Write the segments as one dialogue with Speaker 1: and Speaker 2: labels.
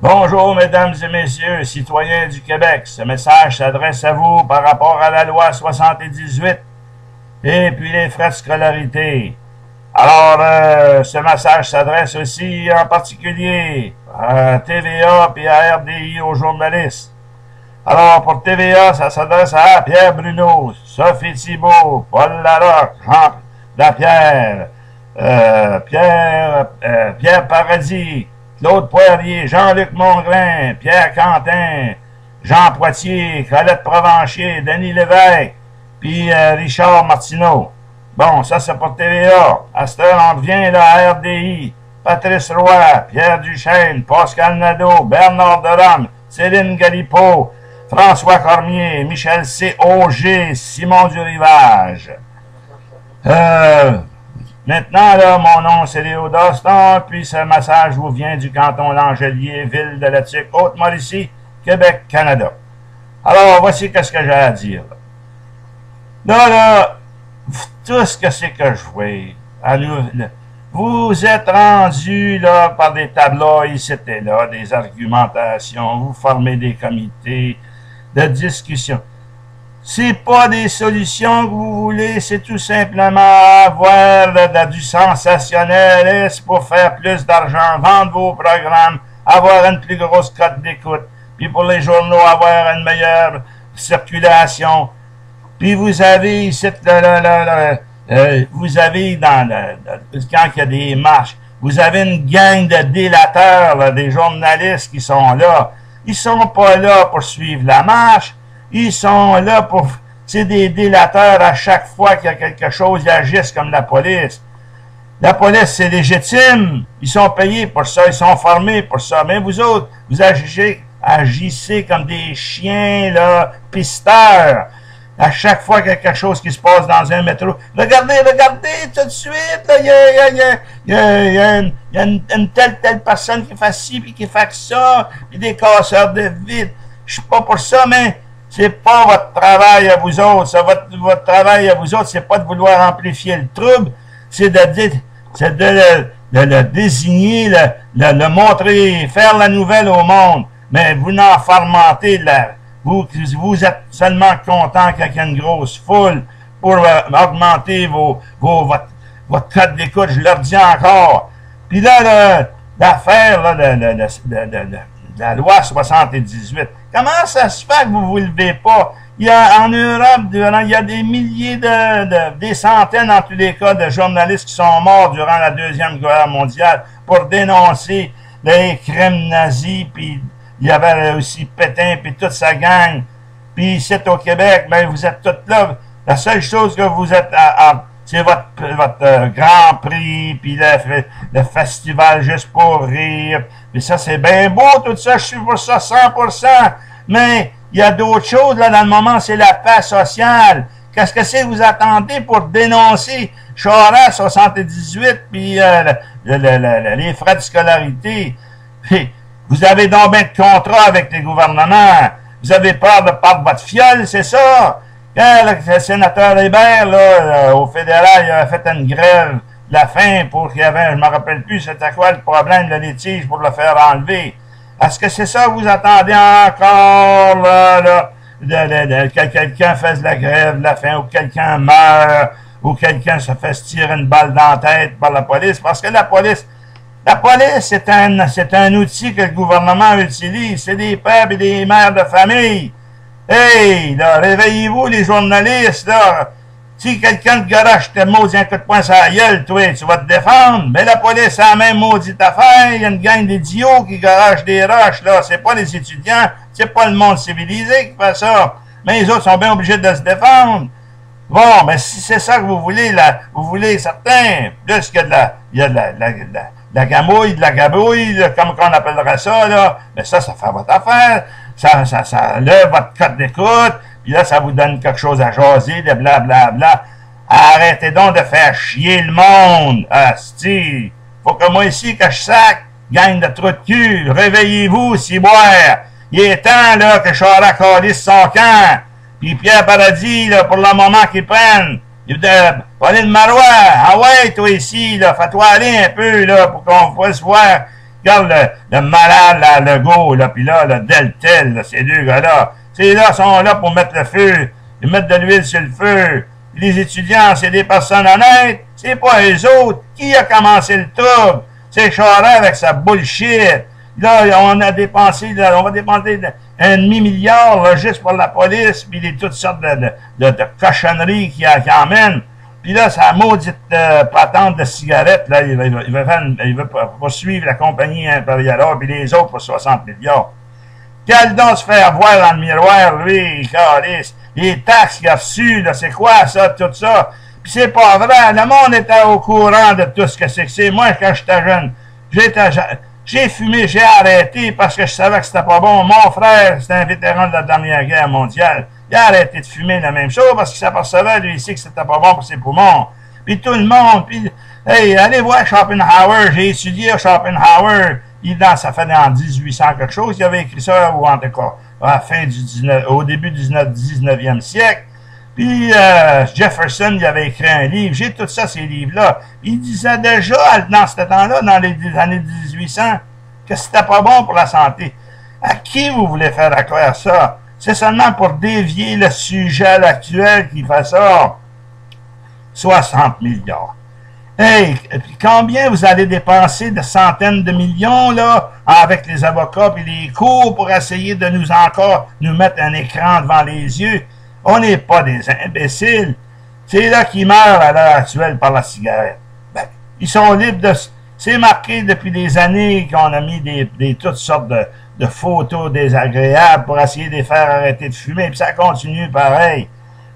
Speaker 1: Bonjour, mesdames et messieurs, citoyens du Québec. Ce message s'adresse à vous par rapport à la loi 78 et puis les frais de scolarité. Alors, ce message s'adresse aussi en particulier à TVA et à RDI aux journalistes. Alors, pour TVA, ça s'adresse à Pierre Bruno, Sophie Thibault, Paul Larocque, Jean Lapierre, Pierre Paradis, Claude Poirier, Jean-Luc Mongrain, Pierre Quentin, Jean Poitier, Colette Provencher, Denis Lévesque, puis Richard Martineau. Bon, ça c'est pour TVA. À cette heure, on revient là, à RDI. Patrice Roy, Pierre Duchesne, Pascal Nadeau, Bernard Derame, Céline Galipeau, François Cormier, Michel C. Auger, Simon Durivage. Maintenant, là, mon nom, c'est Léo Doston, puis ce message vous vient du canton Langelier, ville de la Tuque, Haute-Mauricie, Québec, Canada. Alors, voici qu'est-ce que j'ai à dire. Là, tout ce que c'est que je vois, vous êtes rendus, là, par des tableaux ici et là, des argumentations, vous formez des comités de discussion. C'est pas des solutions que vous voulez, c'est tout simplement avoir du sensationnel pour faire plus d'argent, vendre vos programmes, avoir une plus grosse cote d'écoute, puis pour les journaux, avoir une meilleure circulation. Puis vous avez ici, vous avez quand il y a des marches, vous avez une gang de délateurs, là, des journalistes qui sont là. Ils sont pas là pour suivre la marche. Ils sont là pour... C'est des délateurs à chaque fois qu'il y a quelque chose, ils agissent comme la police. La police, c'est légitime. Ils sont payés pour ça, ils sont formés pour ça. Mais vous autres, vous agissez comme des chiens, là, pisteurs. À chaque fois qu'il y a quelque chose qui se passe dans un métro. Regardez, tout de suite, là, il y a une telle personne qui fait ci, puis qui fait ça, puis des casseurs de vitres. Je suis pas pour ça, mais c'est pas votre travail à vous autres. Ça, votre travail à vous autres, c'est pas de vouloir amplifier le trouble, c'est de le désigner, le montrer, faire la nouvelle au monde. Mais vous n'en fermentez vous êtes seulement content qu'il y ait une grosse foule pour augmenter votre code d'écoute, je leur dis encore. Puis là, l'affaire de la loi 78, comment ça se fait que vous ne levez pas? Il y a en Europe, il y a des milliers des centaines en tous les cas de journalistes qui sont morts durant la Deuxième Guerre mondiale pour dénoncer les crimes nazis, puis il y avait aussi Pétain, puis toute sa gang. Puis ici au Québec, ben vous êtes tous là. La seule chose que vous êtes c'est votre Grand Prix, puis le festival juste pour rire. Puis ça, c'est bien beau, tout ça, je suis pour ça 100%. Mais il y a d'autres choses, là, dans le moment, c'est la paix sociale. Qu'est-ce que c'est que vous attendez pour dénoncer Charest 78, puis les frais de scolarité? Puis, vous avez donc bien de contrats avec les gouvernements. Vous avez peur de perdre votre fiole, c'est ça? Quand le sénateur Hébert, là, au fédéral, il a fait une grève de la faim pour qu'il y avait, je me rappelle plus c'était quoi le problème, le litige pour le faire enlever. Est-ce que c'est ça que vous attendez encore, là, que quelqu'un fasse la grève de la faim, ou quelqu'un meurt, ou quelqu'un se fasse tirer une balle dans la tête par la police? Parce que la police, c'est un outil que le gouvernement utilise. C'est des pères et des mères de famille. Hey, là, réveillez-vous, les journalistes, là. Si quelqu'un te garoche te maudit un coup de poing sur la gueule, toi, tu vas te défendre. Mais la police a la même maudite affaire. Il y a une gang d'idiots qui garochent des roches, là. C'est pas les étudiants, c'est pas le monde civilisé qui fait ça. Mais les autres sont bien obligés de se défendre. Bon, mais si c'est ça que vous voulez, là, vous voulez certains, plus que il y a de la gamouille, de la gabouille, là, comme on appellerait ça, là, mais ça fait votre affaire. Ça lève votre cote d'écoute, puis là, ça vous donne quelque chose à jaser, de blablabla. Arrêtez donc de faire chier le monde. Asti. Faut que moi ici, que je sac, gang de trous de cul, réveillez-vous, ciboire. Il est temps, là, que Charest calisse son camp. Puis Pierre Paradis, là, pour le moment qu'ils prennent. Pauline Marois, ah ouais, toi ici, là, fais-toi aller un peu, là, pour qu'on puisse voir Regarde le malade, là, Legault, là, puis là, le Deltel, là, ces deux gars-là. Ces là sont là pour mettre le feu, et mettre de l'huile sur le feu. Les étudiants, c'est des personnes honnêtes, c'est pas eux autres. Qui a commencé le trouble? C'est Charest avec sa bullshit. Là, on a dépensé, là, on va dépenser un demi-milliard là, juste pour la police, puis toutes sortes de cochonneries qui emmènent. Puis là, sa maudite patente de cigarettes, là, il veut poursuivre la compagnie impériale, puis les autres pour 60 milliards. Quel donc se fait avoir dans le miroir, lui, calice. Les taxes qu'il a reçues, là, c'est quoi ça, tout ça? Puis c'est pas vrai, le monde était au courant de tout ce que c'est. Moi, quand j'étais jeune, j'ai fumé, j'ai arrêté parce que je savais que c'était pas bon. Mon frère, c'était un vétéran de la dernière guerre mondiale. Il a arrêté de fumer la même chose parce qu'il s'apercevait, lui, ici, que c'était pas bon pour ses poumons. Puis tout le monde, puis, hey, allez voir Schopenhauer, j'ai étudié Schopenhauer. Ça fait en 1800 quelque chose, il avait écrit ça, ou en tout cas, au début du 19e siècle. Puis Jefferson, il avait écrit un livre. J'ai tout ça, ces livres-là. Il disait déjà, dans ce temps-là, dans les années 1800, que c'était pas bon pour la santé. À qui vous voulez faire accroire ça? C'est seulement pour dévier le sujet actuel qui fait ça. 60 milliards. Hey, combien vous allez dépenser de centaines de millions, là, avec les avocats et les cours pour essayer de nous mettre un écran devant les yeux? On n'est pas des imbéciles. C'est là qu'ils meurent à l'heure actuelle par la cigarette. Ben, ils sont libres de... C'est marqué depuis des années qu'on a mis toutes sortes de photos désagréables pour essayer de les faire arrêter de fumer, puis ça continue pareil.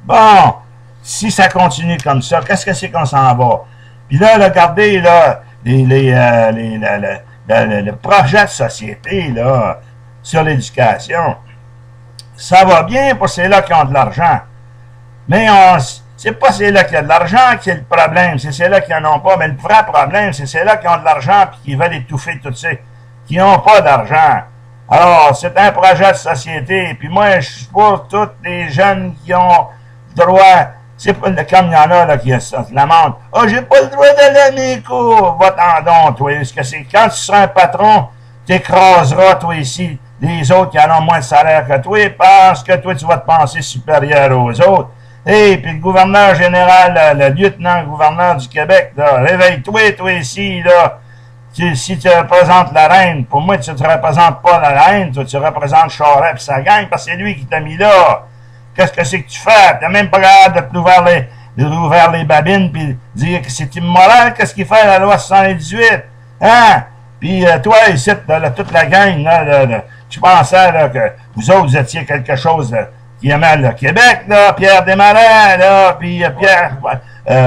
Speaker 1: Bon, si ça continue comme ça, qu'est-ce que c'est qu'on s'en va? Puis là, regardez, là, le projet de société, là, sur l'éducation, ça va bien pour ceux-là qui ont de l'argent. Mais c'est pas ceux-là qui ont de l'argent qui est le problème, c'est ceux-là qui n'en ont pas. Mais le vrai problème, c'est ceux-là qui ont de l'argent et qui veulent étouffer tous ceux qui n'ont pas d'argent. Alors, c'est un projet de société. Puis moi, je suis pour tous les jeunes qui ont droit. C'est pas comme il y en a là, qui lamentent. « Ah, j'ai pas le droit d'aller à mes cours. » Va-t'en donc, toi. Parce que c'est quand tu seras un patron, t'écraseras, toi, ici, les autres qui en ont moins de salaire que toi, parce que toi, tu vas te penser supérieur aux autres. Et puis le gouverneur général, le lieutenant-gouverneur du Québec, là, réveille-toi, toi, ici, là. Si tu représentes la reine, pour moi, tu ne représentes pas la reine, toi, tu représentes Charest et sa gang, parce que c'est lui qui t'a mis là. Qu'est-ce que c'est que tu fais? T'as même pas capable de t'ouvrir les babines puis dire que c'est immoral. Qu'est-ce qu'il fait la loi 78? Hein? Puis toi, ici, là, toute la gang, là, tu pensais là, que vous autres, vous étiez quelque chose qui aimait le Québec, là, Pierre Desmarais, là, puis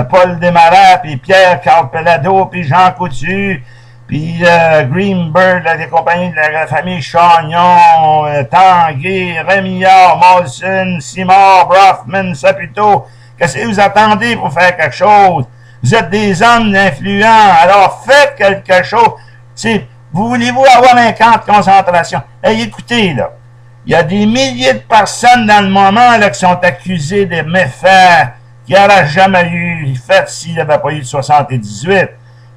Speaker 1: Paul Desmarais, puis Pierre Carpellado, puis Jean Coutu, puis Greenberg, là, des compagnies de la famille Chagnon, Tanguay, Rémillard, Molson, Simard, Brofman, Saputo. Qu'est-ce que vous attendez pour faire quelque chose? Vous êtes des hommes influents, alors faites quelque chose. Voulez-vous avoir un camp de concentration? Hey, écoutez, là, il y a des milliers de personnes dans le moment là, qui sont accusées de méfaits qui n'auraient jamais eu fait s'il n'y avait pas eu de 78.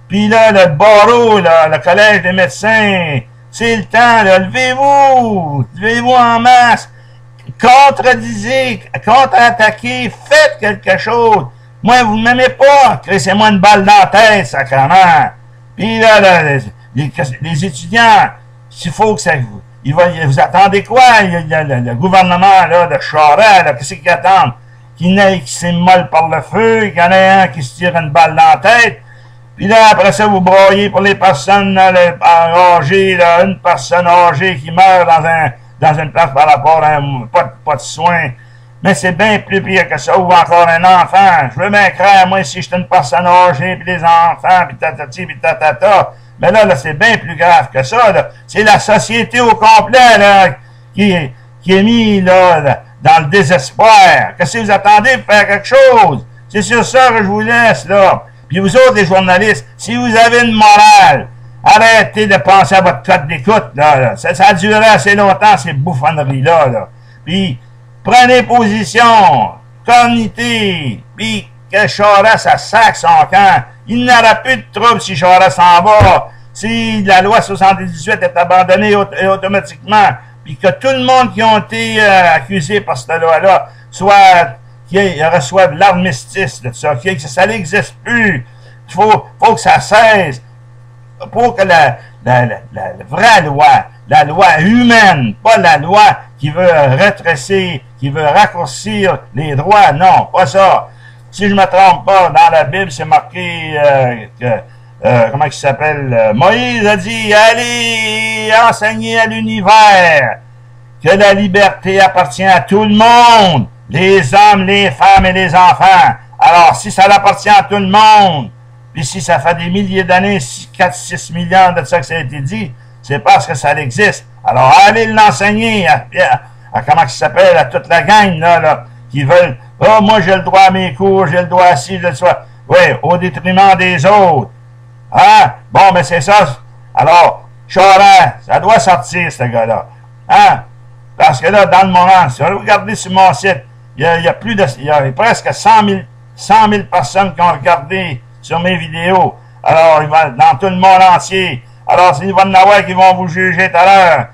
Speaker 1: Puis là, le barreau, là, le collège des médecins, c'est le temps, là, levez-vous en masse, contre-attaquez, faites quelque chose. Moi, vous ne m'aimez pas, crissez-moi une balle dans la tête, sacrément. Puis là, les étudiants, s'il faut que ça... Vous attendez quoi? Le gouvernement là, de Charest, là, qu'est-ce qu'ils attendent? Qu'il y en ait qui s'immole par le feu, qu'il y en ait un qui se tire une balle dans la tête. Puis là, après ça, vous broyez pour les personnes âgées, là, une personne âgée qui meurt dans une place par rapport à pas de soins. Mais c'est bien plus pire que ça, ou encore un enfant. Je veux bien croire, moi, si j'étais une personne âgée, puis des enfants, puis tatati, puis tatata. Mais là, c'est bien plus grave que ça, là. C'est la société au complet, là, qui est mise, là, dans le désespoir. Qu'est-ce que vous attendez pour faire quelque chose? C'est sur ça que je vous laisse, là. Puis vous autres, les journalistes, si vous avez une morale, arrêtez de penser à votre code d'écoute, là. Ça a duré assez longtemps, ces bouffonneries-là, là. Puis, prenez position, cognité, puis que Charest, ça sac son camp. Il n'aura plus de trouble si Charest s'en va. si la loi 78 est abandonnée automatiquement, puis que tout le monde qui ont été accusés par cette loi-là soit qu'ils reçoivent l'armistice de ça, que ça n'existe plus. Il faut que ça cesse. Pour que la vraie loi, la loi humaine, pas la loi qui veut rétrécir, qui veut raccourcir les droits, non, pas ça. Si je me trompe pas, dans la Bible, c'est marqué comment il s'appelle? Moïse a dit, allez enseigner à l'univers que la liberté appartient à tout le monde, les hommes, les femmes et les enfants. Alors, si ça appartient à tout le monde, puis si ça fait des milliers d'années, 4-6 millions de ça que ça a été dit, c'est parce que ça existe. Alors, allez l'enseigner à comment il s'appelle, à toute la gang, là, qui veulent, oh, moi, j'ai le droit à mes cours, j'ai le droit à ci, j'ai le droit. Oui, au détriment des autres. Hein? Bon, mais c'est ça. Alors, Charest, ça doit sortir, ce gars-là. Hein? Parce que là, dans le moment, si vous regardez sur mon site, il y a presque 100 000 personnes qui ont regardé sur mes vidéos. Alors, il va dans tout le monde entier. Alors, il va y en avoir qui vont vous juger tout à l'heure.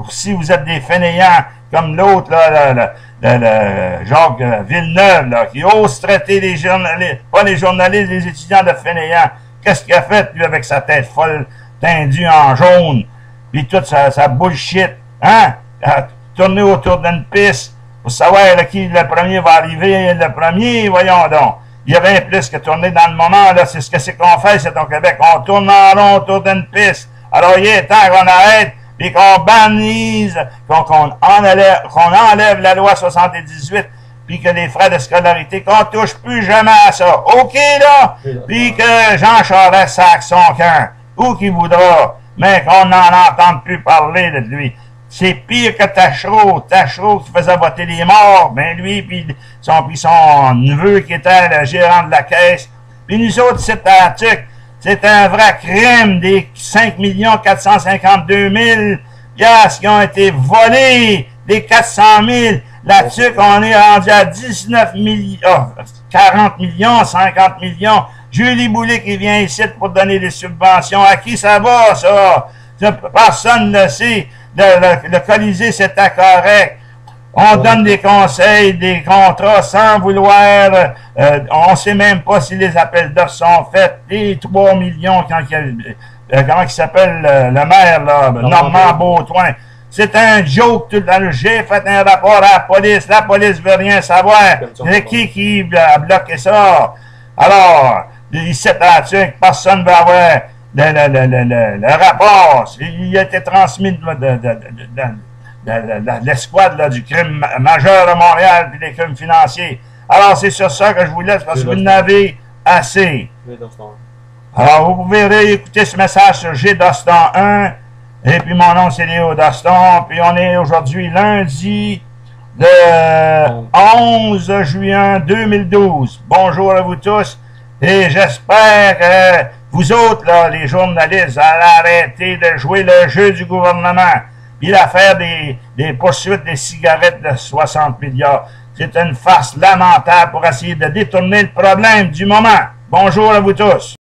Speaker 1: Si vous êtes des fainéants, comme l'autre, là, le Jacques Villeneuve, là, qui ose traiter les journalistes, pas les journalistes, les étudiants de fainéants. Qu'est-ce qu'il a fait, lui, avec sa tête folle, teindue en jaune, puis toute sa bullshit, hein? À tourner autour d'une piste pour savoir qui le premier va arriver, le premier, voyons donc. Il y avait plus que tourner dans le moment, là, c'est ce que c'est qu'on fait, c'est au Québec. On tourne en rond autour d'une piste. Alors, il est temps qu'on arrête, puis qu'on bannise, qu'on enlève la loi 78, puis que les frais de scolarité, qu'on touche plus jamais à ça. OK, là? Puis que Jean Charest sac son camp, où qu'il voudra, mais qu'on n'en entende plus parler de lui. C'est pire que Tachereau qui faisait voter les morts, ben lui, puis son neveu qui était le gérant de la caisse. Puis nous autres, c'est un vrai crime, des 5 452 000 piastres qui ont été volés, des 400 000. Là-dessus, on est rendu à 19 millions, 40 millions, 50 millions. Julie Boulet qui vient ici pour donner des subventions. À qui ça va, ça? Personne ne sait. Le Colisée, c'était correct. On donne des conseils, des contrats sans vouloir. On ne sait même pas si les appels d'offres sont faits. Les 3 millions, comment il s'appelle le maire, là, Normand Beautoin. C'est un joke tout le temps. J'ai fait un rapport à la police. La police veut rien savoir. C'est qui a bloqué ça? Alors, ici, personne ne veut avoir le rapport. Il a été transmis de l'escouade du crime majeur à Montréal et des crimes financiers. Alors, c'est sur ça que je vous laisse parce que vous n'avez assez. Alors, vous pouvez réécouter ce message sur G. Doston 1. Et puis, mon nom, c'est Léo Doston. Puis, on est aujourd'hui lundi le 11 juin 2012. Bonjour à vous tous. Et j'espère que vous autres, là, les journalistes, allez arrêter de jouer le jeu du gouvernement. Puis l'affaire des poursuites des cigarettes de 60 milliards. C'est une farce lamentable pour essayer de détourner le problème du moment. Bonjour à vous tous.